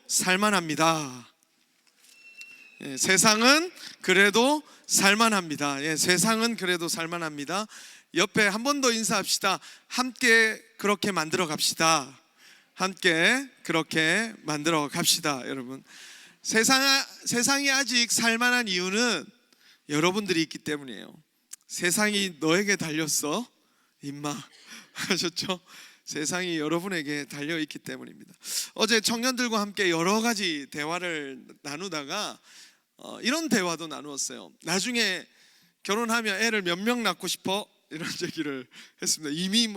살만합니다. 세상은 그래도 살만합니다. 세상은 그래도 살만합니다. 옆에 한 번 더 인사합시다. 함께 그렇게 만들어 갑시다. 함께 그렇게 만들어 갑시다. 여러분, 세상이 아직 살만한 이유는 여러분들이 있기 때문이에요. 세상이 너에게 달렸어 임마 하셨죠? 세상이 여러분에게 달려있기 때문입니다. 어제 청년들과 함께 여러 가지 대화를 나누다가 이런 대화도 나누었어요. 나중에 결혼하면 애를 몇 명 낳고 싶어? 이런 얘기를 했습니다. 이미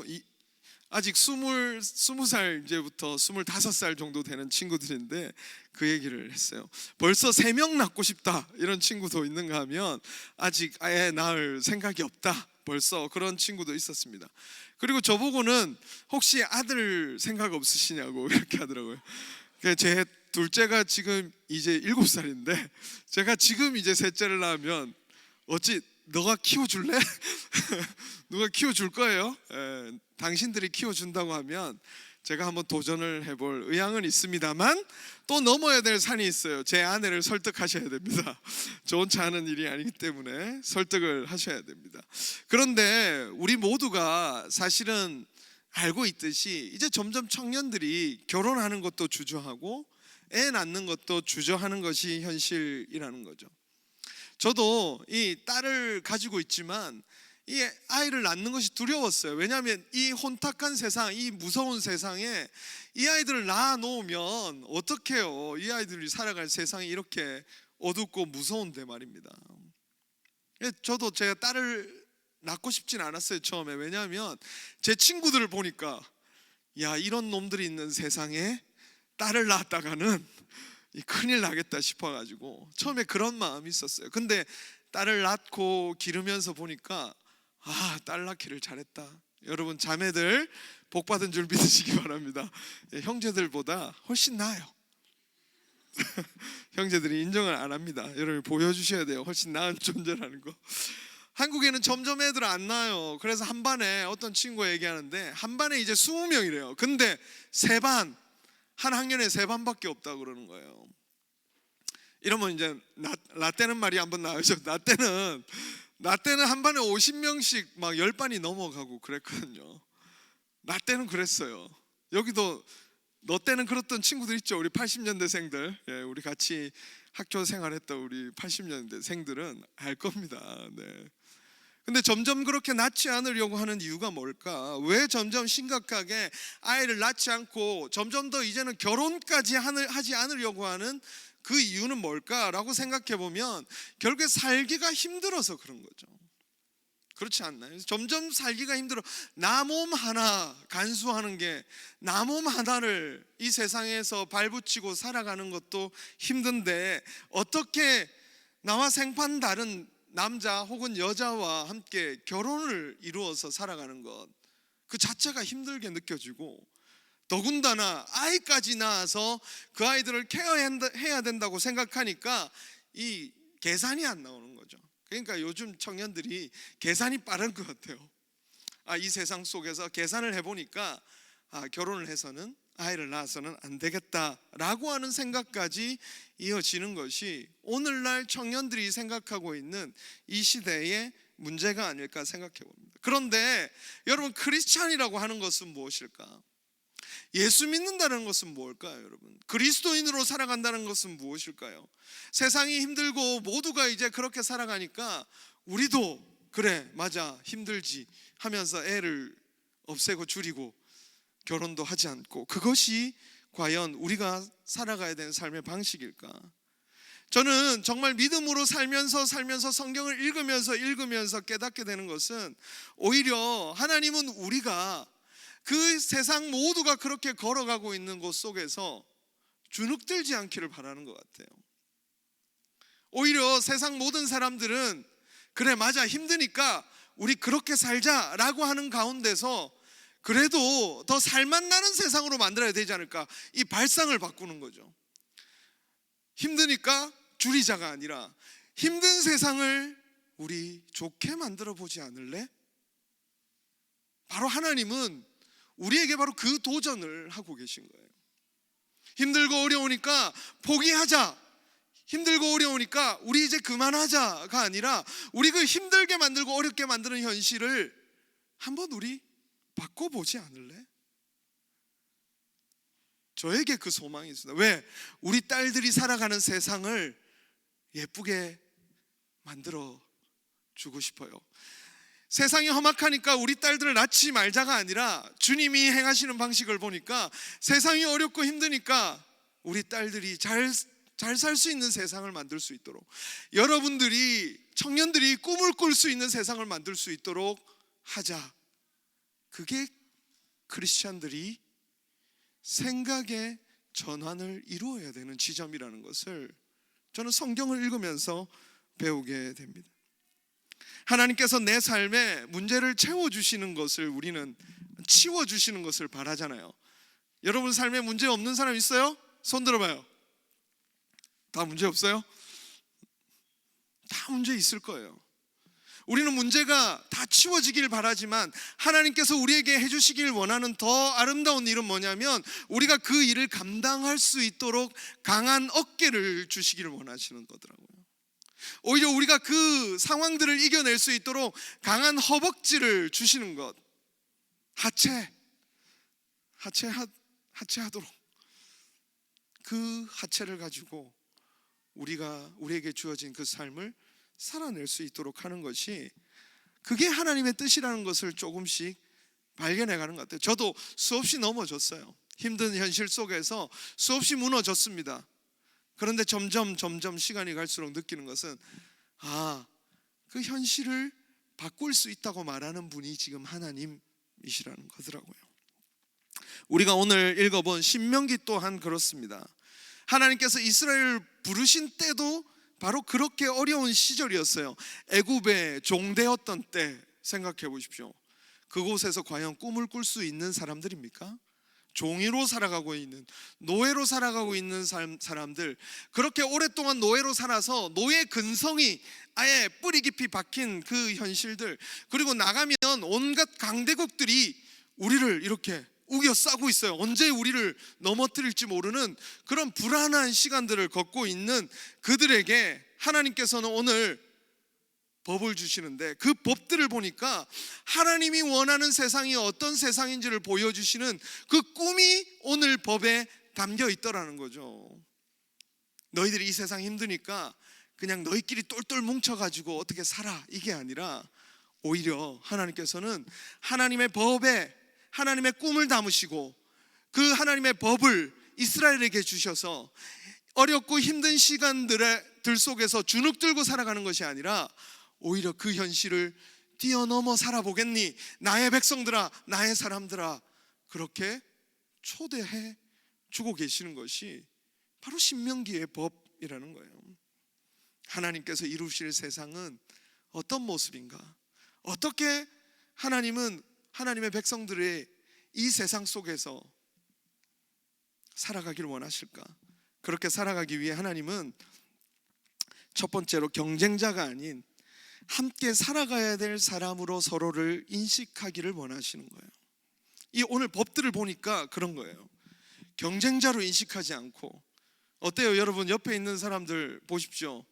아직 20살 이제부터 25살 정도 되는 친구들인데 그 얘기를 했어요. 벌써 3명 낳고 싶다 이런 친구도 있는가 하면 아직 애 낳을 생각이 없다, 벌써 그런 친구도 있었습니다. 그리고 저보고는 혹시 아들 생각 없으시냐고 이렇게 하더라고요. 제 둘째가 지금 이제 7살인데 제가 지금 이제 셋째를 낳으면 어찌 너가 키워줄래? 누가 키워줄 거예요? 당신들이 키워준다고 하면 제가 한번 도전을 해볼 의향은 있습니다만 또 넘어야 될 산이 있어요. 제 아내를 설득하셔야 됩니다. 저 혼자 하는 일이 아니기 때문에 설득을 하셔야 됩니다. 그런데 우리 모두가 사실은 알고 있듯이 이제 점점 청년들이 결혼하는 것도 주저하고 애 낳는 것도 주저하는 것이 현실이라는 거죠. 저도 이 딸을 가지고 있지만 이 아이를 낳는 것이 두려웠어요. 왜냐하면 이 혼탁한 세상, 이 무서운 세상에 이 아이들을 낳아 놓으면 어떡해요? 이 아이들이 살아갈 세상이 이렇게 어둡고 무서운데 말입니다. 저도 제가 딸을 낳고 싶진 않았어요, 처음에. 왜냐하면 제 친구들을 보니까 야, 이런 놈들이 있는 세상에 딸을 낳았다가는 큰일 나겠다 싶어가지고 처음에 그런 마음이 있었어요. 근데 딸을 낳고 기르면서 보니까 딸 낳기를 잘했다. 여러분, 자매들 복 받은 줄 믿으시기 바랍니다. 형제들보다 훨씬 나아요. 형제들이 인정을 안 합니다. 여러분 보여주셔야 돼요. 훨씬 나은 존재라는 거. 한국에는 점점 애들 안 낳아요. 그래서 한 반에 어떤 친구가 얘기하는데 한 반에 이제 20명이래요. 근데 한 학년에 3반밖에 없다고 그러는 거예요. 이러면 이제 라떼는 말이 한번 나오죠. 라떼는 한 반에 50명씩 막 10반이 넘어가고 그랬거든요. 라떼는 그랬어요. 여기도 너 때는 그랬던 친구들 있죠. 우리 80년대생들, 우리 같이 학교 생활했던 우리 80년대생들은 알 겁니다. 근데 점점 그렇게 낳지 않으려고 하는 이유가 뭘까? 왜 점점 심각하게 아이를 낳지 않고 점점 더 이제는 결혼까지 하지 않으려고 하는 그 이유는 뭘까라고 생각해 보면 결국에 살기가 힘들어서 그런 거죠. 그렇지 않나요? 점점 살기가 힘들어. 나 몸 하나 간수하는 게, 나 몸 하나를 이 세상에서 발붙이고 살아가는 것도 힘든데 어떻게 나와 생판 다른 남자 혹은 여자와 함께 결혼을 이루어서 살아가는 것, 그 자체가 힘들게 느껴지고, 더군다나 아이까지 낳아서 그 아이들을 케어해야 된다고 생각하니까 이 계산이 안 나오는 거죠. 그러니까 요즘 청년들이 계산이 빠른 것 같아요. 이 세상 속에서 계산을 해보니까 결혼을 해서는, 아이를 낳아서는 안 되겠다라고 하는 생각까지 이어지는 것이 오늘날 청년들이 생각하고 있는 이 시대의 문제가 아닐까 생각해 봅니다. 그런데 여러분, 크리스찬이라고 하는 것은 무엇일까? 예수 믿는다는 것은 뭘까요, 여러분? 그리스도인으로 살아간다는 것은 무엇일까요? 세상이 힘들고 모두가 이제 그렇게 살아가니까 우리도 그래, 맞아, 힘들지 하면서 애를 없애고 줄이고 결혼도 하지 않고, 그것이 과연 우리가 살아가야 되는 삶의 방식일까? 저는 정말 믿음으로 살면서 성경을 읽으면서 깨닫게 되는 것은, 오히려 하나님은 우리가 그 세상 모두가 그렇게 걸어가고 있는 곳 속에서 주눅들지 않기를 바라는 것 같아요. 오히려 세상 모든 사람들은 그래, 맞아, 힘드니까 우리 그렇게 살자라고 하는 가운데서 그래도 더 살맛나는 세상으로 만들어야 되지 않을까, 이 발상을 바꾸는 거죠. 힘드니까 줄이자가 아니라 힘든 세상을 우리 좋게 만들어 보지 않을래? 바로 하나님은 우리에게 바로 그 도전을 하고 계신 거예요. 힘들고 어려우니까 포기하자, 힘들고 어려우니까 우리 이제 그만하자가 아니라 우리 그 힘들게 만들고 어렵게 만드는 현실을 한번 우리 바꿔보지 않을래? 저에게 그 소망이 있습니다. 왜? 우리 딸들이 살아가는 세상을 예쁘게 만들어 주고 싶어요. 세상이 험악하니까 우리 딸들을 낳지 말자가 아니라 주님이 행하시는 방식을 보니까 세상이 어렵고 힘드니까 우리 딸들이 잘 살 수 있는 세상을 만들 수 있도록, 여러분들이 청년들이 꿈을 꿀 수 있는 세상을 만들 수 있도록 하자. 그게 크리스찬들이 생각의 전환을 이루어야 되는 지점이라는 것을 저는 성경을 읽으면서 배우게 됩니다. 하나님께서 내 삶에 문제를 채워주시는 것을, 우리는 치워주시는 것을 바라잖아요. 여러분 삶에 문제 없는 사람 있어요? 손 들어봐요. 다 문제 없어요? 다 문제 있을 거예요. 우리는 문제가 다 치워지길 바라지만 하나님께서 우리에게 해주시길 원하는 더 아름다운 일은 뭐냐면 우리가 그 일을 감당할 수 있도록 강한 어깨를 주시기를 원하시는 거더라고요. 오히려 우리가 그 상황들을 이겨낼 수 있도록 강한 허벅지를 주시는 것, 하체하도록 그 하체를 가지고 우리에게 주어진 그 삶을 살아낼 수 있도록 하는 것이, 그게 하나님의 뜻이라는 것을 조금씩 발견해가는 것 같아요. 저도 수없이 넘어졌어요. 힘든 현실 속에서 수없이 무너졌습니다. 그런데 점점 시간이 갈수록 느끼는 것은 그 현실을 바꿀 수 있다고 말하는 분이 지금 하나님이시라는 거더라고요. 우리가 오늘 읽어본 신명기 또한 그렇습니다. 하나님께서 이스라엘을 부르신 때도 바로 그렇게 어려운 시절이었어요. 애굽의 종되었던 때 생각해 보십시오. 그곳에서 과연 꿈을 꿀 수 있는 사람들입니까? 종이로 살아가고 있는, 노예로 살아가고 있는 사람들, 그렇게 오랫동안 노예로 살아서 노예 근성이 아예 뿌리 깊이 박힌 그 현실들, 그리고 나가면 온갖 강대국들이 우리를 이렇게 우겨 싸고 있어요. 언제 우리를 넘어뜨릴지 모르는 그런 불안한 시간들을 걷고 있는 그들에게 하나님께서는 오늘 법을 주시는데, 그 법들을 보니까 하나님이 원하는 세상이 어떤 세상인지를 보여주시는 그 꿈이 오늘 법에 담겨 있더라는 거죠. 너희들이 이 세상 힘드니까 그냥 너희끼리 똘똘 뭉쳐가지고 어떻게 살아, 이게 아니라 오히려 하나님께서는 하나님의 법에 하나님의 꿈을 담으시고 그 하나님의 법을 이스라엘에게 주셔서 어렵고 힘든 시간들 속에서 주눅 들고 살아가는 것이 아니라 오히려 그 현실을 뛰어넘어 살아보겠니, 나의 백성들아, 나의 사람들아, 그렇게 초대해 주고 계시는 것이 바로 신명기의 법이라는 거예요. 하나님께서 이루실 세상은 어떤 모습인가, 어떻게 하나님은 하나님의 백성들의 이 세상 속에서 살아가기를 원하실까? 그렇게 살아가기 위해 하나님은 첫 번째로 경쟁자가 아닌 함께 살아가야 될 사람으로 서로를 인식하기를 원하시는 거예요. 이 오늘 법들을 보니까 그런 거예요. 경쟁자로 인식하지 않고, 어때요 여러분? 옆에 있는 사람들 보십시오.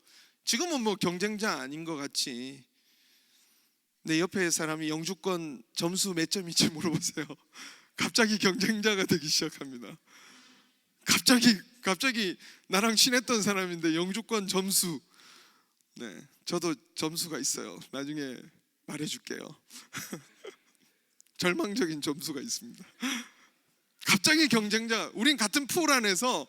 지금은 뭐 경쟁자 아닌 것 같이, 내 옆에 사람이 영주권 점수 몇 점인지 물어보세요. 갑자기 경쟁자가 되기 시작합니다. 갑자기 나랑 친했던 사람인데 영주권 점수, 네, 저도 점수가 있어요. 나중에 말해줄게요. 절망적인 점수가 있습니다. 갑자기 경쟁자, 우린 같은 풀 안에서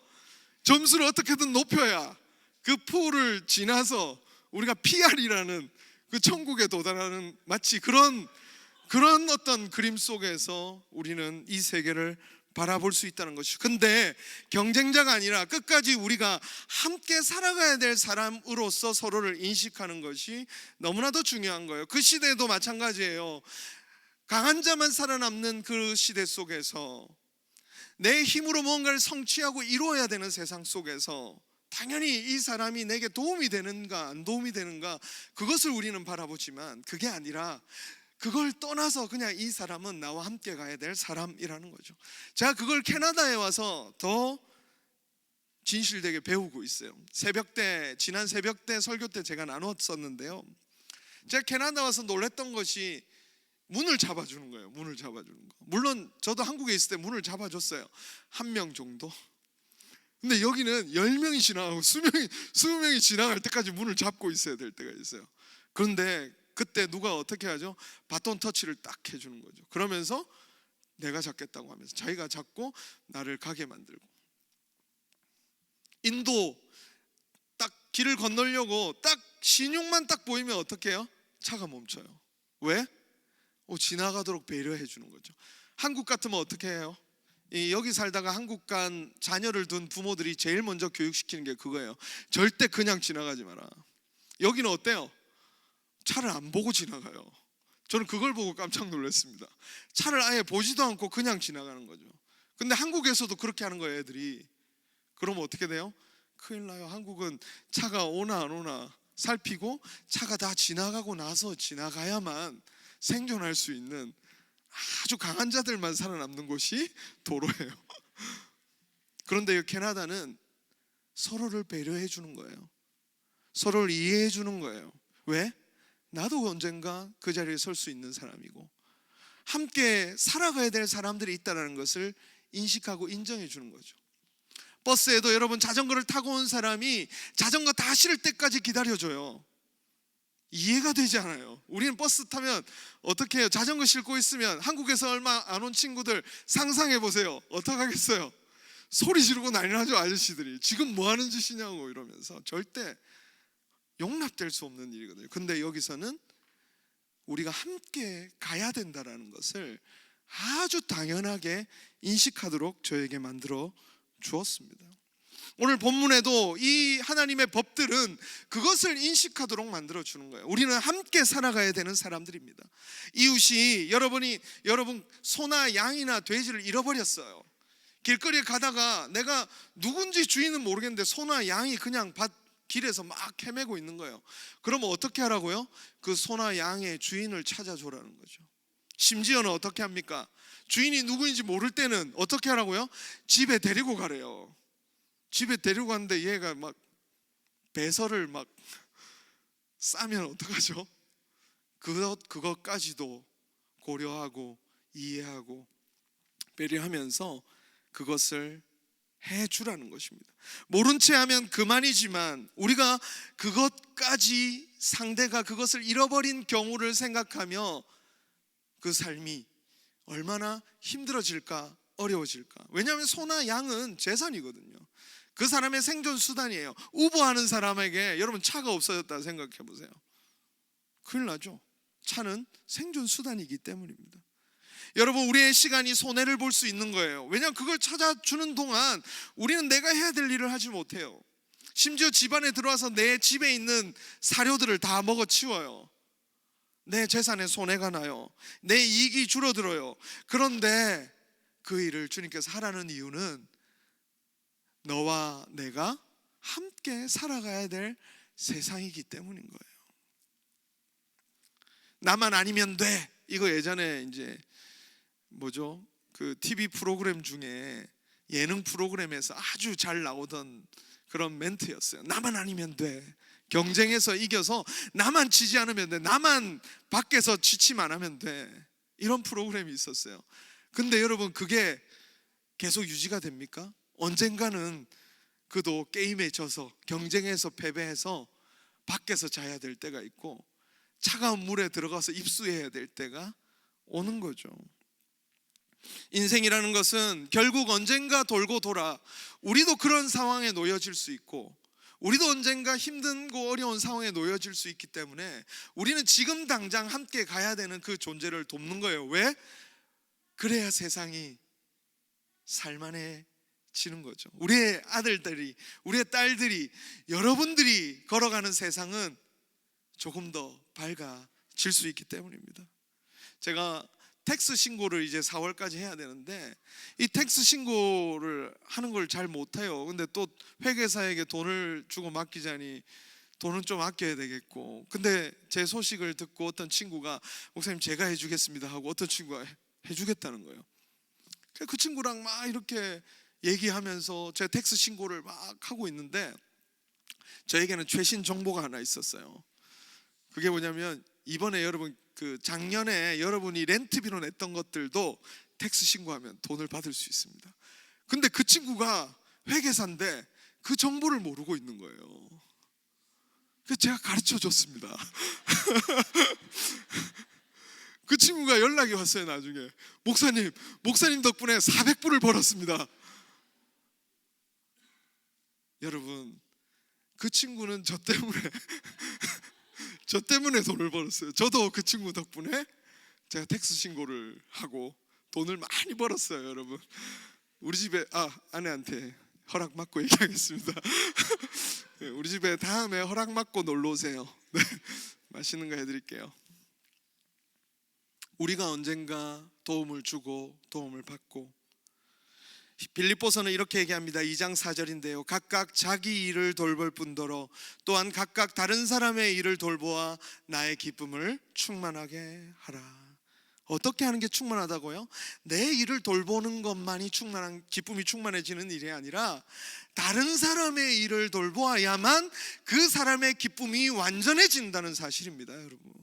점수를 어떻게든 높여야 그 풀을 지나서 우리가 PR이라는 그 천국에 도달하는, 마치 그런 어떤 그림 속에서 우리는 이 세계를 바라볼 수 있다는 것이죠. 근데 경쟁자가 아니라 끝까지 우리가 함께 살아가야 될 사람으로서 서로를 인식하는 것이 너무나도 중요한 거예요. 그 시대도 마찬가지예요. 강한 자만 살아남는 그 시대 속에서 내 힘으로 뭔가를 성취하고 이루어야 되는 세상 속에서 당연히 이 사람이 내게 도움이 되는가 안 도움이 되는가, 그것을 우리는 바라보지만 그게 아니라 그걸 떠나서 그냥 이 사람은 나와 함께 가야 될 사람이라는 거죠. 제가 그걸 캐나다에 와서 더 진실되게 배우고 있어요. 지난 새벽 때 설교 때 제가 나눴었는데요. 제가 캐나다 와서 놀랬던 것이 문을 잡아주는 거예요. 문을 잡아주는 거. 물론 저도 한국에 있을 때 문을 잡아줬어요. 한 명 정도. 근데 여기는 10명이 지나가고 20명이 지나갈 때까지 문을 잡고 있어야 될 때가 있어요. 그런데 그때 누가 어떻게 하죠? 바톤 터치를 딱 해주는 거죠. 그러면서 내가 잡겠다고 하면서 자기가 잡고 나를 가게 만들고, 인도 딱 길을 건너려고 딱 신용만 딱 보이면 어떻게 해요? 차가 멈춰요. 왜? 지나가도록 배려해 주는 거죠. 한국 같으면 어떻게 해요? 여기 살다가 한국 간 자녀를 둔 부모들이 제일 먼저 교육시키는 게 그거예요. 절대 그냥 지나가지 마라. 여기는 어때요? 차를 안 보고 지나가요. 저는 그걸 보고 깜짝 놀랐습니다. 차를 아예 보지도 않고 그냥 지나가는 거죠. 근데 한국에서도 그렇게 하는 거예요, 애들이. 그러면 어떻게 돼요? 큰일 나요. 한국은 차가 오나 안 오나 살피고 차가 다 지나가고 나서 지나가야만 생존할 수 있는 아주 강한 자들만 살아남는 곳이 도로예요. 그런데 캐나다는 서로를 배려해 주는 거예요. 서로를 이해해 주는 거예요. 왜? 나도 언젠가 그 자리에 설 수 있는 사람이고 함께 살아가야 될 사람들이 있다는 것을 인식하고 인정해 주는 거죠. 버스에도 여러분 자전거를 타고 온 사람이 자전거 다 실을 때까지 기다려줘요. 이해가 되지 않아요. 우리는 버스 타면 어떻게 해요? 자전거 싣고 있으면 한국에서 얼마 안 온 친구들 상상해 보세요. 어떡하겠어요? 소리 지르고 난리 나죠, 아저씨들이. 지금 뭐 하는 짓이냐고 이러면서. 절대 용납될 수 없는 일이거든요. 근데 여기서는 우리가 함께 가야 된다는 것을 아주 당연하게 인식하도록 저에게 만들어 주었습니다. 오늘 본문에도 이 하나님의 법들은 그것을 인식하도록 만들어 주는 거예요. 우리는 함께 살아가야 되는 사람들입니다. 이웃이 여러분 소나 양이나 돼지를 잃어버렸어요. 길거리에 가다가 내가 누군지 주인은 모르겠는데 소나 양이 그냥 길에서 막 헤매고 있는 거예요. 그러면 어떻게 하라고요? 그 소나 양의 주인을 찾아줘라는 거죠. 심지어는 어떻게 합니까? 주인이 누구인지 모를 때는 어떻게 하라고요? 집에 데리고 가래요. 집에 데리고 갔는데 얘가 막 배설을 막 싸면 어떡하죠? 그것까지도 고려하고 이해하고 배려하면서 그것을 해주라는 것입니다. 모른 채 하면 그만이지만 우리가 그것까지 상대가 그것을 잃어버린 경우를 생각하며 그 삶이 얼마나 힘들어질까, 어려워질까. 왜냐하면 소나 양은 재산이거든요. 그 사람의 생존 수단이에요. 우버하는 사람에게 여러분 차가 없어졌다 생각해 보세요. 큰일 나죠. 차는 생존 수단이기 때문입니다. 여러분, 우리의 시간이 손해를 볼 수 있는 거예요. 왜냐하면 그걸 찾아주는 동안 우리는 내가 해야 될 일을 하지 못해요. 심지어 집안에 들어와서 내 집에 있는 사료들을 다 먹어치워요. 내 재산에 손해가 나요. 내 이익이 줄어들어요. 그런데 그 일을 주님께서 하라는 이유는 너와 내가 함께 살아가야 될 세상이기 때문인 거예요. 나만 아니면 돼. 이거 예전에 이제 그 TV 프로그램 중에 예능 프로그램에서 아주 잘 나오던 그런 멘트였어요. 나만 아니면 돼. 경쟁에서 이겨서 나만 지지 않으면 돼. 나만 밖에서 지침 안 하면 돼. 이런 프로그램이 있었어요. 근데 여러분, 그게 계속 유지가 됩니까? 언젠가는 그도 게임에 져서 경쟁에서 패배해서 밖에서 자야 될 때가 있고 차가운 물에 들어가서 입수해야 될 때가 오는 거죠. 인생이라는 것은 결국 언젠가 돌고 돌아 우리도 그런 상황에 놓여질 수 있고 우리도 언젠가 힘든고 어려운 상황에 놓여질 수 있기 때문에 우리는 지금 당장 함께 가야 되는 그 존재를 돕는 거예요. 왜? 그래야 세상이 살만해지는 거죠. 우리의 아들들이, 우리의 딸들이, 여러분들이 걸어가는 세상은 조금 더 밝아질 수 있기 때문입니다. 제가 텍스 신고를 이제 4월까지 해야 되는데 이 텍스 신고를 하는 걸 잘 못해요. 근데 또 회계사에게 돈을 주고 맡기자니 돈은 좀 아껴야 되겠고, 근데 제 소식을 듣고 어떤 친구가 목사님 제가 해주겠습니다 하고 어떤 친구가 해주겠다는 거예요. 그 친구랑 막 이렇게 얘기하면서 제 텍스 신고를 막 하고 있는데 저에게는 최신 정보가 하나 있었어요. 그게 뭐냐면 이번에 여러분 그 작년에 여러분이 렌트비로 냈던 것들도 텍스 신고하면 돈을 받을 수 있습니다. 근데 그 친구가 회계사인데 그 정보를 모르고 있는 거예요. 그래서 제가 가르쳐 줬습니다. 그 친구가 연락이 왔어요. 나중에 목사님 덕분에 400불을 벌었습니다. 여러분, 그 친구는 저 때문에 저 때문에 돈을 벌었어요. 저도 그 친구 덕분에 제가 텍스 신고를 하고 돈을 많이 벌었어요. 여러분, 우리 집에 아내한테 허락 받고 얘기하겠습니다. 우리 집에 다음에 허락 받고 놀러 오세요. 네, 맛있는 거 해드릴게요. 우리가 언젠가 도움을 주고 도움을 받고, 빌립보서는 이렇게 얘기합니다. 2장 4절인데요. 각각 자기 일을 돌볼 뿐더러 또한 각각 다른 사람의 일을 돌보아 나의 기쁨을 충만하게 하라. 어떻게 하는 게 충만하다고요? 내 일을 돌보는 것만이 기쁨이 충만해지는 일이 아니라 다른 사람의 일을 돌보아야만 그 사람의 기쁨이 완전해진다는 사실입니다. 여러분,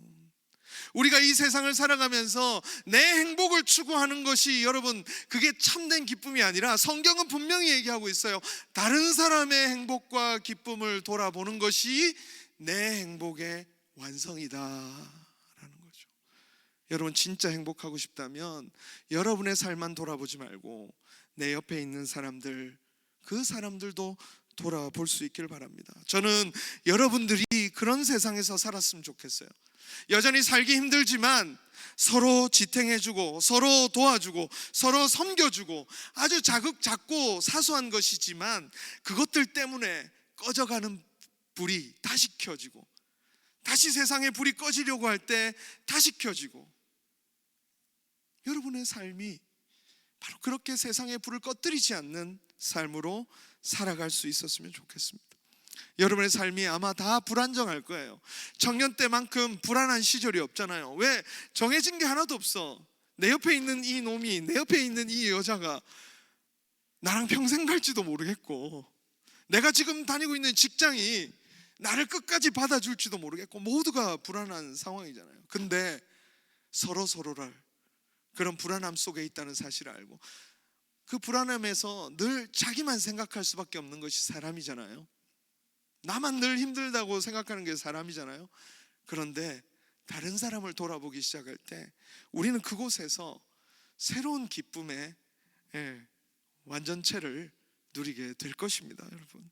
우리가 이 세상을 살아가면서 내 행복을 추구하는 것이 여러분 그게 참된 기쁨이 아니라 성경은 분명히 얘기하고 있어요. 다른 사람의 행복과 기쁨을 돌아보는 것이 내 행복의 완성이다 라는 거죠. 여러분, 진짜 행복하고 싶다면 여러분의 삶만 돌아보지 말고 내 옆에 있는 사람들, 그 사람들도 돌아볼 수 있길 바랍니다. 저는 여러분들이 그런 세상에서 살았으면 좋겠어요. 여전히 살기 힘들지만 서로 지탱해주고 서로 도와주고 서로 섬겨주고, 아주 작고 사소한 것이지만 그것들 때문에 꺼져가는 불이 다시 켜지고, 다시 세상의 불이 꺼지려고 할 때 다시 켜지고, 여러분의 삶이 바로 그렇게 세상의 불을 꺼뜨리지 않는 삶으로 살아갈 수 있었으면 좋겠습니다. 여러분의 삶이 아마 다 불안정할 거예요. 청년 때만큼 불안한 시절이 없잖아요. 왜? 정해진 게 하나도 없어. 내 옆에 있는 이 놈이, 내 옆에 있는 이 여자가 나랑 평생 갈지도 모르겠고, 내가 지금 다니고 있는 직장이 나를 끝까지 받아줄지도 모르겠고, 모두가 불안한 상황이잖아요. 근데 서로를 그런 불안함 속에 있다는 사실을 알고, 그 불안함에서 늘 자기만 생각할 수밖에 없는 것이 사람이잖아요. 나만 늘 힘들다고 생각하는 게 사람이잖아요. 그런데 다른 사람을 돌아보기 시작할 때 우리는 그곳에서 새로운 기쁨의 완전체를 누리게 될 것입니다. 여러분,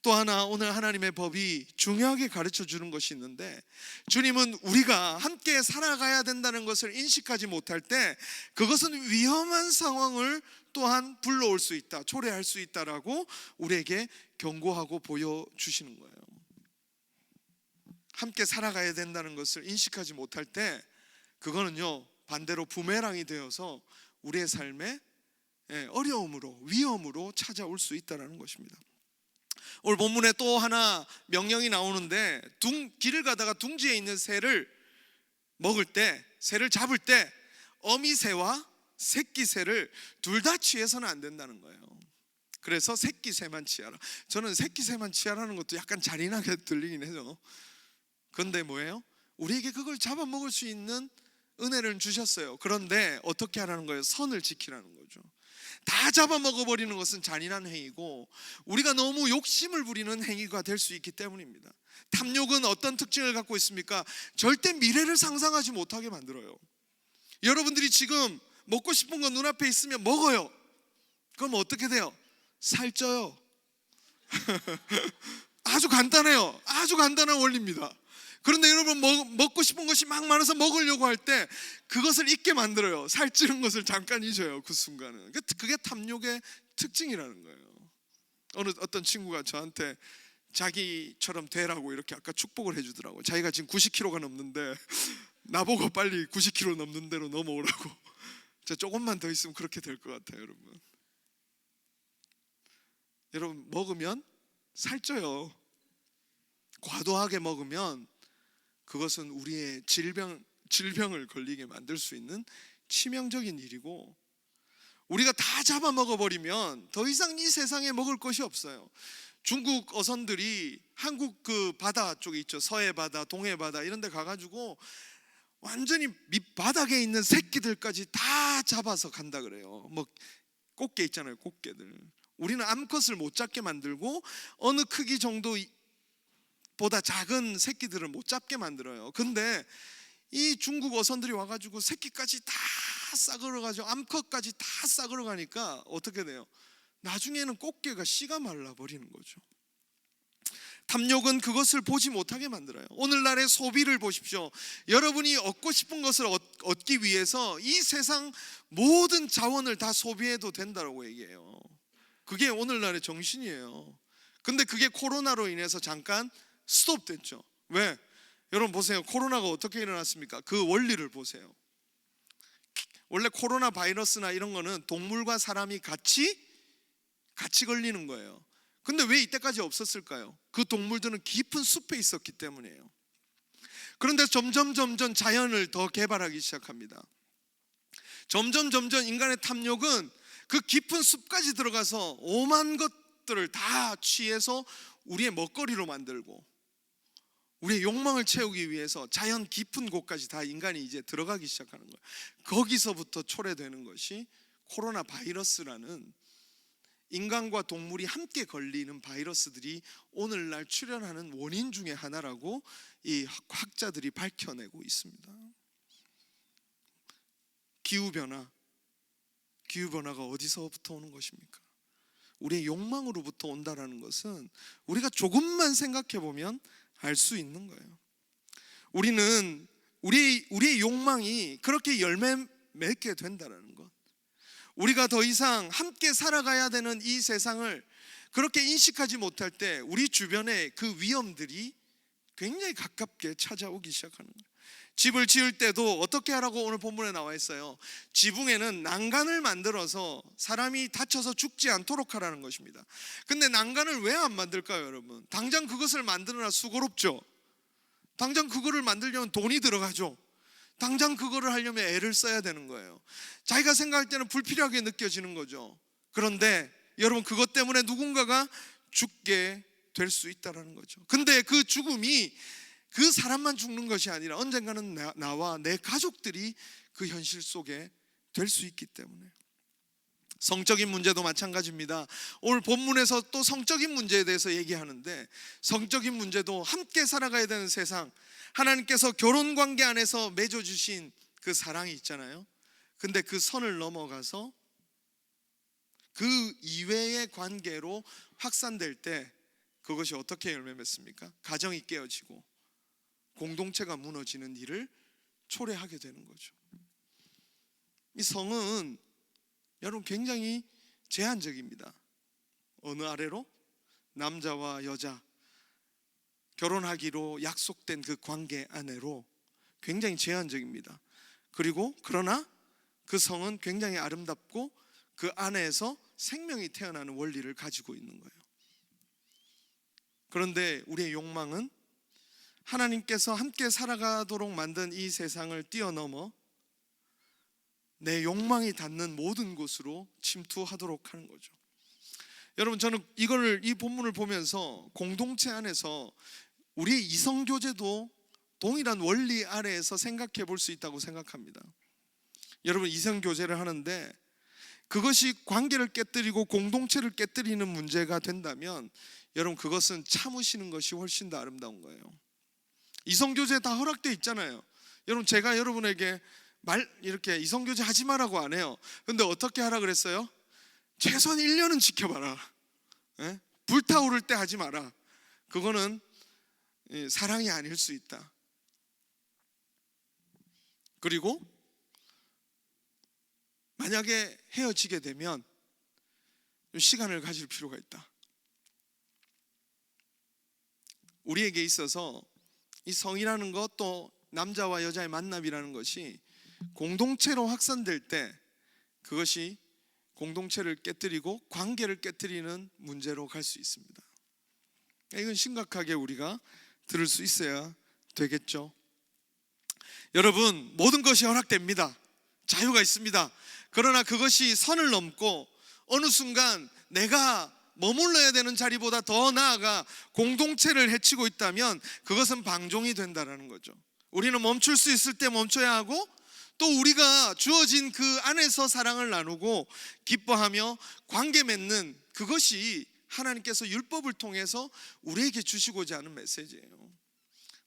또 하나 오늘 하나님의 법이 중요하게 가르쳐 주는 것이 있는데, 주님은 우리가 함께 살아가야 된다는 것을 인식하지 못할 때 그것은 위험한 상황을 또한 불러올 수 있다, 초래할 수 있다라고 우리에게 경고하고 보여주시는 거예요. 함께 살아가야 된다는 것을 인식하지 못할 때 그거는요 반대로 부메랑이 되어서 우리의 삶에 어려움으로, 위험으로 찾아올 수 있다는 것입니다. 오늘 본문에 또 하나 명령이 나오는데, 길을 가다가 둥지에 있는 새를 먹을 때, 새를 잡을 때 어미새와 새끼새를 둘 다 취해서는 안 된다는 거예요. 그래서 새끼새만 취하라. 저는 새끼새만 취하라는 것도 약간 잔인하게 들리긴 해요. 그런데 뭐예요? 우리에게 그걸 잡아먹을 수 있는 은혜를 주셨어요. 그런데 어떻게 하라는 거예요? 선을 지키라는 거죠. 다 잡아먹어버리는 것은 잔인한 행위고, 우리가 너무 욕심을 부리는 행위가 될 수 있기 때문입니다. 탐욕은 어떤 특징을 갖고 있습니까? 절대 미래를 상상하지 못하게 만들어요. 여러분들이 지금 먹고 싶은 거 눈앞에 있으면 먹어요. 그럼 어떻게 돼요? 살쪄요. 아주 간단해요. 아주 간단한 원리입니다. 그런데 여러분, 먹고 싶은 것이 막 많아서 먹으려고 할 때 그것을 잊게 만들어요. 살찌는 것을 잠깐 잊어요. 그 순간은. 그게 탐욕의 특징이라는 거예요. 어떤 친구가 저한테 자기처럼 되라고 이렇게 아까 축복을 해주더라고요. 자기가 지금 90kg가 넘는데 나보고 빨리 90kg 넘는 대로 넘어오라고. 저 조금만 더 있으면 그렇게 될 것 같아요. 여러분, 먹으면 살쪄요. 과도하게 먹으면 그것은 우리의 질병을 걸리게 만들 수 있는 치명적인 일이고, 우리가 다 잡아먹어버리면 더 이상 이 세상에 먹을 것이 없어요. 중국 어선들이 한국 그 바다 쪽에 있죠. 서해 바다, 동해 바다 이런 데 가가지고 완전히 밑바닥에 있는 새끼들까지 다 잡아서 간다 그래요. 뭐 꽃게 있잖아요, 꽃게들. 우리는 암컷을 못 잡게 만들고 어느 크기 정도 보다 작은 새끼들을 못 잡게 만들어요. 근데 이 중국 어선들이 와가지고 새끼까지 다 싸그러가지고 암컷까지 다 싸그러가니까 어떻게 돼요? 나중에는 꽃게가 씨가 말라버리는 거죠. 탐욕은 그것을 보지 못하게 만들어요. 오늘날의 소비를 보십시오. 여러분이 얻고 싶은 것을 얻기 위해서 이 세상 모든 자원을 다 소비해도 된다고 얘기해요. 그게 오늘날의 정신이에요. 근데 그게 코로나로 인해서 잠깐 스톱됐죠. 왜? 여러분 보세요. 코로나가 어떻게 일어났습니까? 그 원리를 보세요. 원래 코로나 바이러스나 이런 거는 동물과 사람이 같이 걸리는 거예요. 근데 왜 이때까지 없었을까요? 그 동물들은 깊은 숲에 있었기 때문이에요. 그런데 점점 자연을 더 개발하기 시작합니다. 점점 인간의 탐욕은 그 깊은 숲까지 들어가서 오만 것들을 다 취해서 우리의 먹거리로 만들고 우리의 욕망을 채우기 위해서 자연 깊은 곳까지 다 인간이 이제 들어가기 시작하는 거예요. 거기서부터 초래되는 것이 코로나 바이러스라는 인간과 동물이 함께 걸리는 바이러스들이 오늘날 출현하는 원인 중에 하나라고 이 학자들이 밝혀내고 있습니다. 기후변화가 어디서부터 오는 것입니까? 우리의 욕망으로부터 온다라는 것은 우리가 조금만 생각해 보면 알 수 있는 거예요. 우리는 우리의 욕망이 그렇게 열매 맺게 된다는 것, 우리가 더 이상 함께 살아가야 되는 이 세상을 그렇게 인식하지 못할 때 우리 주변에 그 위험들이 굉장히 가깝게 찾아오기 시작하는 거예요. 집을 지을 때도 어떻게 하라고 오늘 본문에 나와 있어요. 지붕에는 난간을 만들어서 사람이 다쳐서 죽지 않도록 하라는 것입니다. 근데 난간을 왜 안 만들까요, 여러분? 당장 그것을 만드느라 수고롭죠. 당장 그거를 만들려면 돈이 들어가죠. 당장 그거를 하려면 애를 써야 되는 거예요. 자기가 생각할 때는 불필요하게 느껴지는 거죠. 그런데 여러분, 그것 때문에 누군가가 죽게 될 수 있다는 거죠. 근데 그 죽음이 그 사람만 죽는 것이 아니라 언젠가는 나와 내 가족들이 그 현실 속에 될 수 있기 때문에. 성적인 문제도 마찬가지입니다. 오늘 본문에서 또 성적인 문제에 대해서 얘기하는데, 성적인 문제도 함께 살아가야 되는 세상, 하나님께서 결혼관계 안에서 맺어주신 그 사랑이 있잖아요. 근데 그 선을 넘어가서 그 이외의 관계로 확산될 때 그것이 어떻게 열매 맺습니까? 가정이 깨어지고 공동체가 무너지는 일을 초래하게 되는 거죠. 이 성은 여러분 굉장히 제한적입니다. 어느 아래로? 남자와 여자 결혼하기로 약속된 그 관계 안으로 굉장히 제한적입니다. 그리고 그러나 그 성은 굉장히 아름답고 그 안에서 생명이 태어나는 원리를 가지고 있는 거예요. 그런데 우리의 욕망은 하나님께서 함께 살아가도록 만든 이 세상을 뛰어넘어 내 욕망이 닿는 모든 곳으로 침투하도록 하는 거죠. 여러분, 저는 이 본문을 보면서 공동체 안에서 우리의 이성교제도 동일한 원리 아래에서 생각해 볼 수 있다고 생각합니다. 여러분, 이성교제를 하는데 그것이 관계를 깨뜨리고 공동체를 깨뜨리는 문제가 된다면 여러분, 그것은 참으시는 것이 훨씬 더 아름다운 거예요. 이성교제 다 허락돼 있잖아요. 여러분, 제가 여러분에게 이렇게 이성교제 하지 마라고 안 해요. 근데 어떻게 하라 그랬어요? 최소한 1년은 지켜봐라. 예? 불타오를 때 하지 마라. 그거는 사랑이 아닐 수 있다. 그리고 만약에 헤어지게 되면 시간을 가질 필요가 있다. 우리에게 있어서 이 성이라는 것, 또 남자와 여자의 만남이라는 것이 공동체로 확산될 때 그것이 공동체를 깨뜨리고 관계를 깨뜨리는 문제로 갈 수 있습니다. 이건 심각하게 우리가 들을 수 있어야 되겠죠. 여러분, 모든 것이 허락됩니다. 자유가 있습니다. 그러나 그것이 선을 넘고 어느 순간 내가 머물러야 되는 자리보다 더 나아가 공동체를 해치고 있다면 그것은 방종이 된다는 거죠. 우리는 멈출 수 있을 때 멈춰야 하고, 또 우리가 주어진 그 안에서 사랑을 나누고 기뻐하며 관계 맺는 그것이 하나님께서 율법을 통해서 우리에게 주시고자 하는 메시지예요.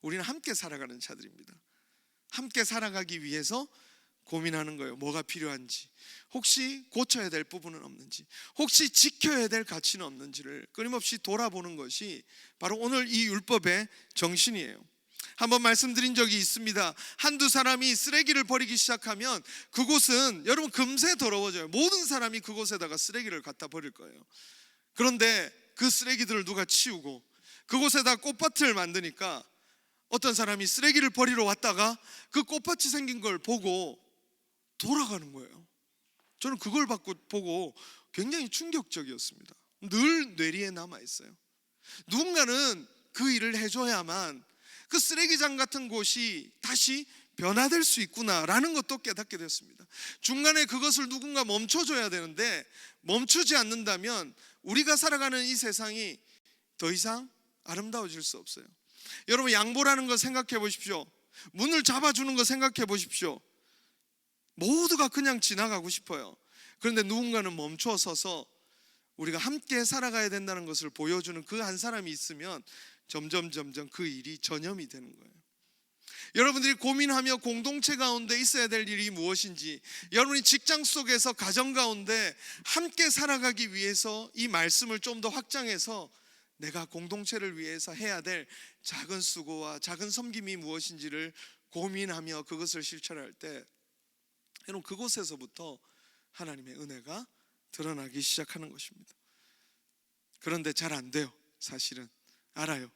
우리는 함께 살아가는 자들입니다. 함께 살아가기 위해서 고민하는 거예요. 뭐가 필요한지, 혹시 고쳐야 될 부분은 없는지, 혹시 지켜야 될 가치는 없는지를 끊임없이 돌아보는 것이 바로 오늘 이 율법의 정신이에요. 한번 말씀드린 적이 있습니다. 한두 사람이 쓰레기를 버리기 시작하면 그곳은 여러분 금세 더러워져요. 모든 사람이 그곳에다가 쓰레기를 갖다 버릴 거예요. 그런데 그 쓰레기들을 누가 치우고 그곳에다 꽃밭을 만드니까 어떤 사람이 쓰레기를 버리러 왔다가 그 꽃밭이 생긴 걸 보고 돌아가는 거예요. 저는 그걸 보고 굉장히 충격적이었습니다. 늘 뇌리에 남아있어요. 누군가는 그 일을 해줘야만 그 쓰레기장 같은 곳이 다시 변화될 수 있구나라는 것도 깨닫게 됐습니다. 중간에 그것을 누군가 멈춰줘야 되는데 멈추지 않는다면 우리가 살아가는 이 세상이 더 이상 아름다워질 수 없어요. 여러분, 양보라는 거 생각해 보십시오. 문을 잡아주는 거 생각해 보십시오. 모두가 그냥 지나가고 싶어요. 그런데 누군가는 멈춰 서서 우리가 함께 살아가야 된다는 것을 보여주는 그 한 사람이 있으면 점점 그 일이 전염이 되는 거예요. 여러분들이 고민하며 공동체 가운데 있어야 될 일이 무엇인지, 여러분이 직장 속에서 가정 가운데 함께 살아가기 위해서 이 말씀을 좀 더 확장해서 내가 공동체를 위해서 해야 될 작은 수고와 작은 섬김이 무엇인지를 고민하며 그것을 실천할 때, 여러분, 그곳에서부터 하나님의 은혜가 드러나기 시작하는 것입니다. 그런데 잘 안 돼요. 사실은 알아요.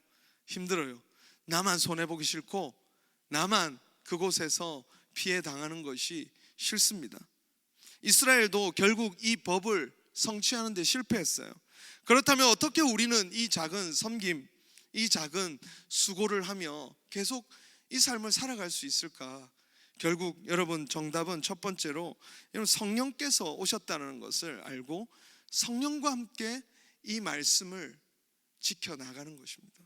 힘들어요. 나만 손해보기 싫고 나만 그곳에서 피해 당하는 것이 싫습니다. 이스라엘도 결국 이 법을 성취하는 데 실패했어요. 그렇다면 어떻게 우리는 이 작은 섬김, 이 작은 수고를 하며 계속 이 삶을 살아갈 수 있을까? 결국 여러분, 정답은 첫 번째로 여러분 성령께서 오셨다는 것을 알고 성령과 함께 이 말씀을 지켜나가는 것입니다.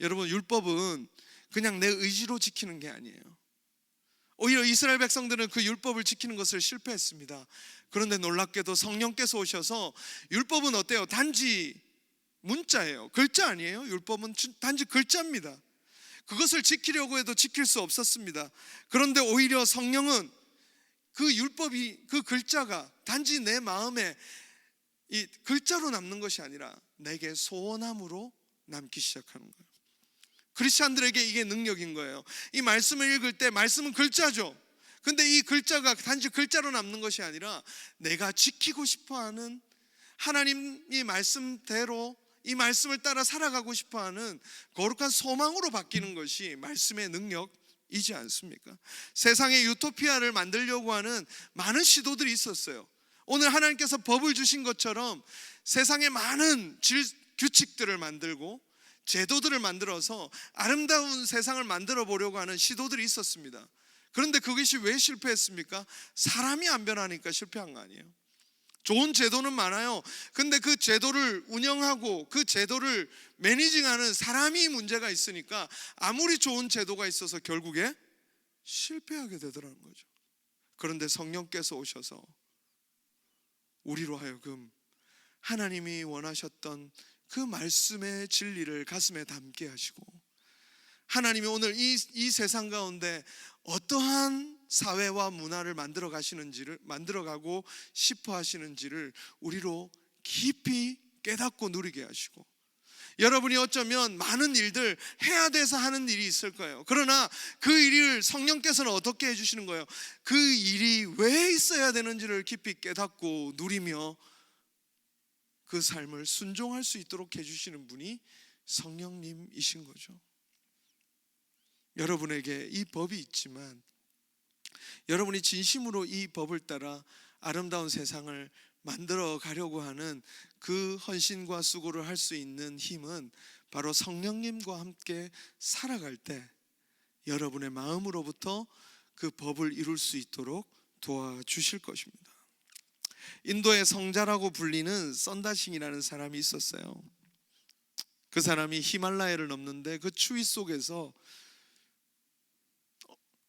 여러분, 율법은 그냥 내 의지로 지키는 게 아니에요. 오히려 이스라엘 백성들은 그 율법을 지키는 것을 실패했습니다. 그런데 놀랍게도 성령께서 오셔서, 율법은 어때요? 단지 문자예요. 글자 아니에요. 율법은 단지 글자입니다. 그것을 지키려고 해도 지킬 수 없었습니다. 그런데 오히려 성령은 그 율법이, 그 글자가 단지 내 마음에 이 글자로 남는 것이 아니라 내게 소원함으로 남기 시작하는 거예요. 크리스찬들에게 이게 능력인 거예요. 이 말씀을 읽을 때, 말씀은 글자죠. 근데 이 글자가 단지 글자로 남는 것이 아니라 내가 지키고 싶어하는, 하나님이 말씀대로 이 말씀을 따라 살아가고 싶어하는 거룩한 소망으로 바뀌는 것이 말씀의 능력이지 않습니까? 세상에 유토피아를 만들려고 하는 많은 시도들이 있었어요. 오늘 하나님께서 법을 주신 것처럼 세상에 많은 규칙들을 만들고 제도들을 만들어서 아름다운 세상을 만들어 보려고 하는 시도들이 있었습니다. 그런데 그것이 왜 실패했습니까? 사람이 안 변하니까 실패한 거 아니에요. 좋은 제도는 많아요. 근데 그 제도를 운영하고 그 제도를 매니징하는 사람이 문제가 있으니까 아무리 좋은 제도가 있어서 결국에 실패하게 되더라는 거죠. 그런데 성령께서 오셔서 우리로 하여금 하나님이 원하셨던 그 말씀의 진리를 가슴에 담게 하시고, 하나님이 오늘 이 세상 가운데 어떠한 사회와 문화를 만들어가고 싶어 하시는지를 우리로 깊이 깨닫고 누리게 하시고, 여러분이 어쩌면 많은 일들 해야 돼서 하는 일이 있을 거예요. 그러나 그 일을 성령께서는 어떻게 해주시는 거예요? 그 일이 왜 있어야 되는지를 깊이 깨닫고 누리며 그 삶을 순종할 수 있도록 해주시는 분이 성령님이신 거죠. 여러분에게 이 법이 있지만 여러분이 진심으로 이 법을 따라 아름다운 세상을 만들어 가려고 하는 그 헌신과 수고를 할 수 있는 힘은 바로 성령님과 함께 살아갈 때 여러분의 마음으로부터 그 법을 이룰 수 있도록 도와주실 것입니다. 인도의 성자라고 불리는 썬다싱이라는 사람이 있었어요. 그 사람이 히말라야를 넘는데 그 추위 속에서,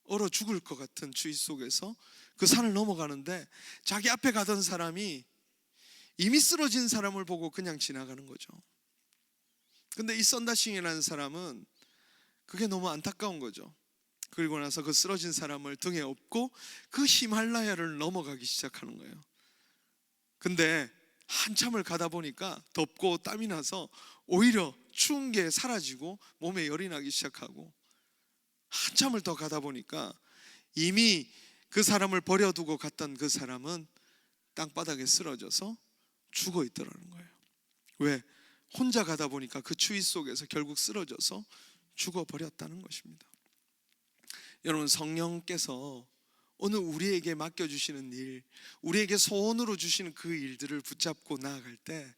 얼어 죽을 것 같은 추위 속에서 그 산을 넘어가는데 자기 앞에 가던 사람이 이미 쓰러진 사람을 보고 그냥 지나가는 거죠. 근데 이 썬다싱이라는 사람은 그게 너무 안타까운 거죠. 그리고 나서 그 쓰러진 사람을 등에 업고 그 히말라야를 넘어가기 시작하는 거예요. 근데 한참을 가다 보니까 덥고 땀이 나서 오히려 추운 게 사라지고 몸에 열이 나기 시작하고, 한참을 더 가다 보니까 이미 그 사람을 버려두고 갔던 그 사람은 땅바닥에 쓰러져서 죽어 있더라는 거예요. 왜? 혼자 가다 보니까 그 추위 속에서 결국 쓰러져서 죽어버렸다는 것입니다. 여러분, 성령께서 오늘 우리에게 맡겨주시는 일, 우리에게 소원으로 주시는 그 일들을 붙잡고 나아갈 때,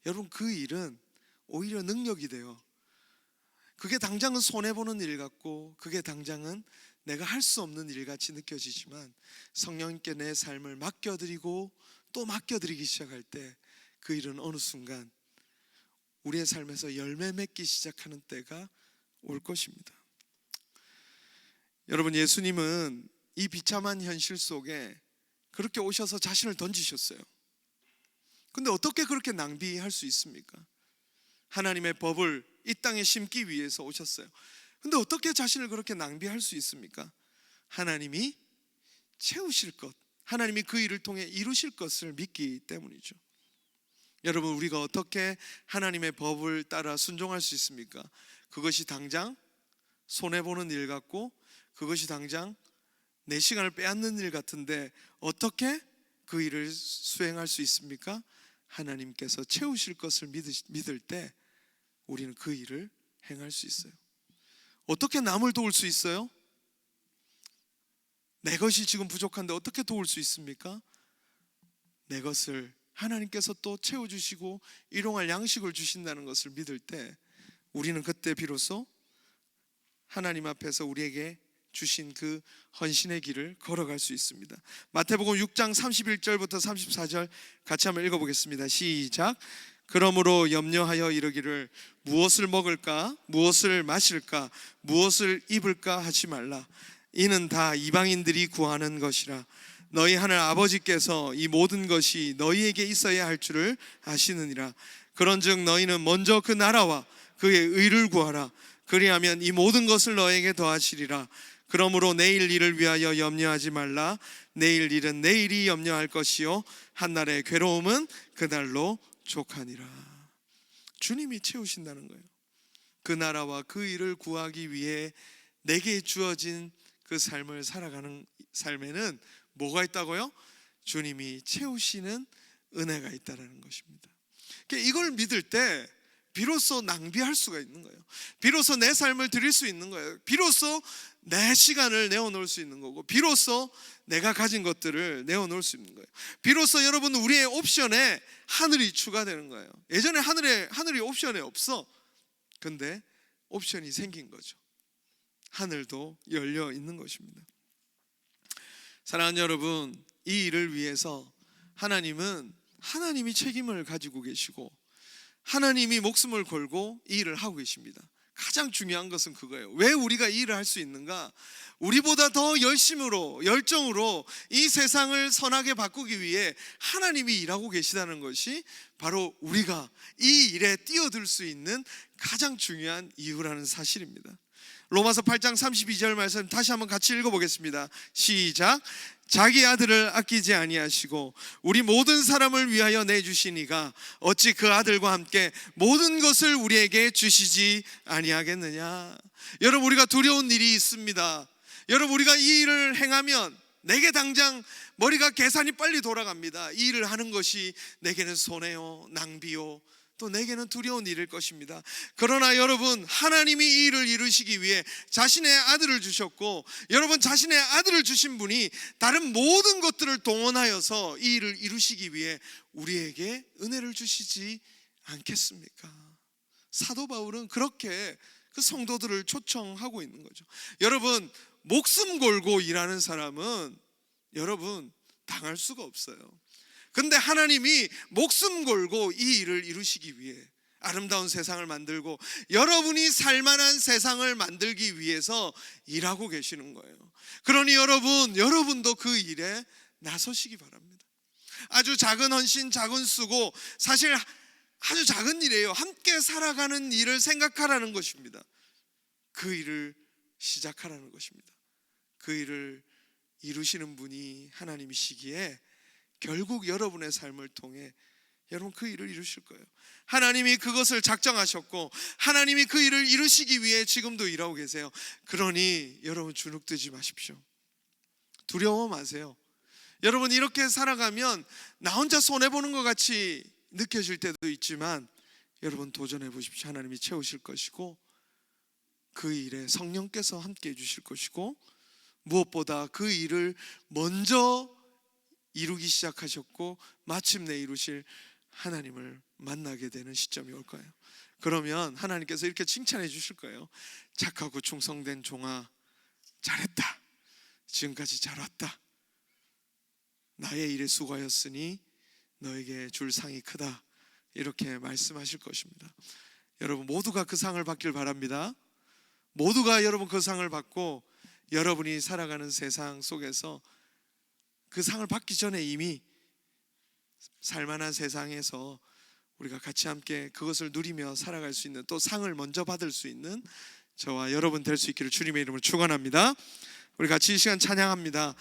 여러분, 그 일은 오히려 능력이 돼요. 그게 당장은 손해보는 일 같고, 그게 당장은 내가 할 수 없는 일 같이 느껴지지만, 성령님께 내 삶을 맡겨드리고 또 맡겨드리기 시작할 때 그 일은 어느 순간 우리의 삶에서 열매 맺기 시작하는 때가 올 것입니다. 여러분, 예수님은 이 비참한 현실 속에 그렇게 오셔서 자신을 던지셨어요. 근데 어떻게 그렇게 낭비할 수 있습니까? 하나님의 법을 이 땅에 심기 위해서 오셨어요. 근데 어떻게 자신을 그렇게 낭비할 수 있습니까? 하나님이 채우실 것, 하나님이 그 일을 통해 이루실 것을 믿기 때문이죠. 여러분, 우리가 어떻게 하나님의 법을 따라 순종할 수 있습니까? 그것이 당장 손해보는 일 같고, 그것이 당장 내 시간을 빼앗는 일 같은데 어떻게 그 일을 수행할 수 있습니까? 하나님께서 채우실 것을 믿을 때 우리는 그 일을 행할 수 있어요. 어떻게 남을 도울 수 있어요? 내 것이 지금 부족한데 어떻게 도울 수 있습니까? 내 것을 하나님께서 또 채워주시고 일용할 양식을 주신다는 것을 믿을 때 우리는 그때 비로소 하나님 앞에서 우리에게 주신 그 헌신의 길을 걸어갈 수 있습니다. 마태복음 6장 31절부터 34절 같이 한번 읽어보겠습니다. 시작. 그러므로 염려하여 이르기를 무엇을 먹을까, 무엇을 마실까, 무엇을 입을까 하지 말라. 이는 다 이방인들이 구하는 것이라. 너희 하늘 아버지께서 이 모든 것이 너희에게 있어야 할 줄을 아시느니라. 그런즉 너희는 먼저 그 나라와 그의 의를 구하라. 그리하면 이 모든 것을 너에게 더하시리라. 그러므로 내일 일을 위하여 염려하지 말라. 내일 일은 내일이 염려할 것이요 한날의 괴로움은 그날로 족하니라. 주님이 채우신다는 거예요. 그 나라와 그 일을 구하기 위해 내게 주어진 그 삶을 살아가는 삶에는 뭐가 있다고요? 주님이 채우시는 은혜가 있다는 것입니다. 이걸 믿을 때 비로소 낭비할 수가 있는 거예요. 비로소 내 삶을 드릴 수 있는 거예요. 비로소 내 시간을 내어놓을 수 있는 거고, 비로소 내가 가진 것들을 내어놓을 수 있는 거예요. 비로소 여러분, 우리의 옵션에 하늘이 추가되는 거예요. 예전에 하늘이 옵션에 없어. 근데 옵션이 생긴 거죠. 하늘도 열려 있는 것입니다. 사랑하는 여러분, 이 일을 위해서 하나님이 책임을 가지고 계시고 하나님이 목숨을 걸고 이 일을 하고 계십니다. 가장 중요한 것은 그거예요. 왜 우리가 이 일을 할 수 있는가? 우리보다 더 열정으로 이 세상을 선하게 바꾸기 위해 하나님이 일하고 계시다는 것이 바로 우리가 이 일에 뛰어들 수 있는 가장 중요한 이유라는 사실입니다. 로마서 8장 32절 말씀 다시 한번 같이 읽어보겠습니다. 시작. 자기 아들을 아끼지 아니하시고 우리 모든 사람을 위하여 내주시니가 어찌 그 아들과 함께 모든 것을 우리에게 주시지 아니하겠느냐. 여러분, 우리가 두려운 일이 있습니다. 여러분, 우리가 이 일을 행하면 내게 당장 머리가 계산이 빨리 돌아갑니다. 이 일을 하는 것이 내게는 손해요, 낭비요, 또 내게는 두려운 일일 것입니다. 그러나 여러분, 하나님이 이 일을 이루시기 위해 자신의 아들을 주셨고, 여러분, 자신의 아들을 주신 분이 다른 모든 것들을 동원하여서 이 일을 이루시기 위해 우리에게 은혜를 주시지 않겠습니까? 사도 바울은 그렇게 그 성도들을 초청하고 있는 거죠. 여러분, 목숨 걸고 일하는 사람은 여러분 당할 수가 없어요. 근데 하나님이 목숨 걸고 이 일을 이루시기 위해 아름다운 세상을 만들고 여러분이 살만한 세상을 만들기 위해서 일하고 계시는 거예요. 그러니 여러분도 그 일에 나서시기 바랍니다. 아주 작은 헌신, 작은 수고, 사실 아주 작은 일이에요. 함께 살아가는 일을 생각하라는 것입니다. 그 일을 시작하라는 것입니다. 그 일을 이루시는 분이 하나님이시기에 결국 여러분의 삶을 통해 여러분 그 일을 이루실 거예요. 하나님이 그것을 작정하셨고 하나님이 그 일을 이루시기 위해 지금도 일하고 계세요. 그러니 여러분 주눅들지 마십시오. 두려워 마세요. 여러분 이렇게 살아가면 나 혼자 손해보는 것 같이 느껴질 때도 있지만 여러분 도전해 보십시오. 하나님이 채우실 것이고 그 일에 성령께서 함께 해주실 것이고 무엇보다 그 일을 먼저 이루기 시작하셨고 마침내 이루실 하나님을 만나게 되는 시점이 올 거예요. 그러면 하나님께서 이렇게 칭찬해 주실 거예요. 착하고 충성된 종아, 잘했다. 지금까지 잘 왔다. 나의 일에 수고하였으니 너에게 줄 상이 크다. 이렇게 말씀하실 것입니다. 여러분 모두가 그 상을 받길 바랍니다. 모두가 여러분 그 상을 받고 여러분이 살아가는 세상 속에서 그 상을 받기 전에 이미 살만한 세상에서 우리가 같이 함께 그것을 누리며 살아갈 수 있는, 또 상을 먼저 받을 수 있는 저와 여러분 될 수 있기를 주님의 이름으로 축원합니다. 우리 같이 이 시간 찬양합니다.